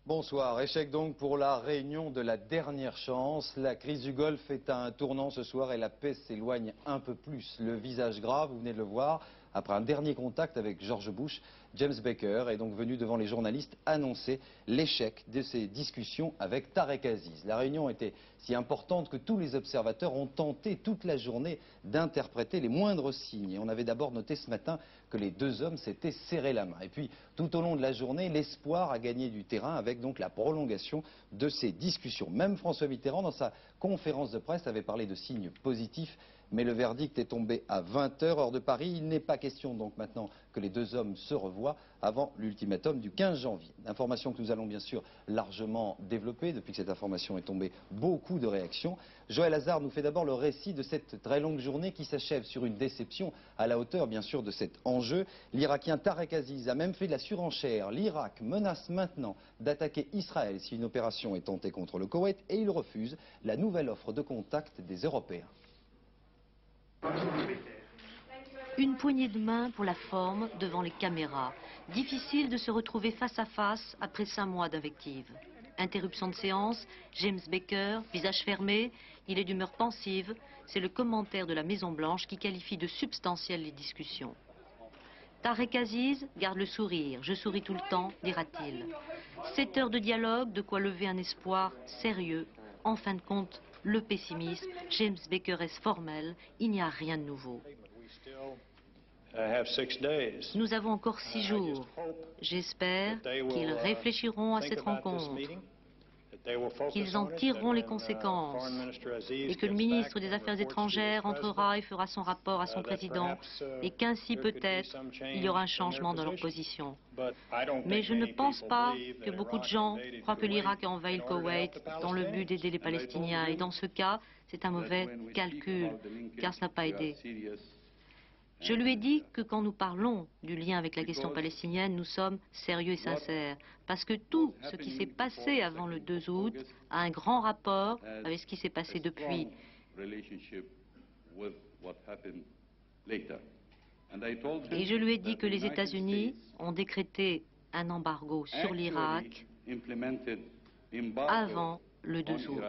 Bonsoir. Échec donc pour la réunion de la dernière chance. La crise du Golfe est à un tournant ce soir et la paix s'éloigne un peu plus. Le visage grave, vous venez de le voir, après un dernier contact avec George Bush, James Baker est donc venu devant les journalistes annoncer l'échec de ses discussions avec Tarek Aziz. La réunion était si importante que tous les observateurs ont tenté toute la journée d'interpréter les moindres signes. Et on avait d'abord noté ce matin que les deux hommes s'étaient serré la main. Et puis, tout au long de la journée, l'espoir a gagné du terrain avec donc la prolongation de ces discussions. Même François Mitterrand, dans sa conférence de presse, avait parlé de signes positifs. Mais le verdict est tombé à 20 h, heure de Paris. Il n'est pas question donc maintenant que les deux hommes se revoient avant l'ultimatum du 15 janvier. Information que nous allons bien sûr largement développer. Depuis que cette information est tombée, beaucoup de réactions. Joël Hazard nous fait d'abord le récit de cette très longue journée qui s'achève sur une déception à la hauteur bien sûr de cet enjeu. L'Irakien Tarek Aziz a même fait de la surenchère. L'Irak menace maintenant d'attaquer Israël si une opération est tentée contre le Koweït et il refuse la nouvelle offre de contact des Européens. Une poignée de main pour la forme devant les caméras. Difficile de se retrouver face à face après 5 mois d'invectives. Interruption de séance, James Baker, visage fermé, il est d'humeur pensive. C'est le commentaire de la Maison-Blanche qui qualifie de substantielles les discussions. Tarek Aziz garde le sourire. Je souris tout le temps, dira-t-il. 7 heures de dialogue, de quoi lever un espoir sérieux. En fin de compte, le pessimisme, James Baker est formel, il n'y a rien de nouveau. Nous avons encore 6 jours. J'espère qu'ils réfléchiront à cette rencontre, qu'ils en tireront les conséquences et que le ministre des Affaires étrangères entrera et fera son rapport à son président et qu'ainsi peut-être il y aura un changement dans leur position. Mais je ne pense pas que beaucoup de gens croient que l'Irak a envahi le Koweït dans le but d'aider les Palestiniens et dans ce cas c'est un mauvais calcul car ça n'a pas aidé. Je lui ai dit que quand nous parlons du lien avec la question palestinienne, nous sommes sérieux et sincères. Parce que tout ce qui s'est passé avant le 2 août a un grand rapport avec ce qui s'est passé depuis. Et je lui ai dit que les États-Unis ont décrété un embargo sur l'Irak avant le 2 août.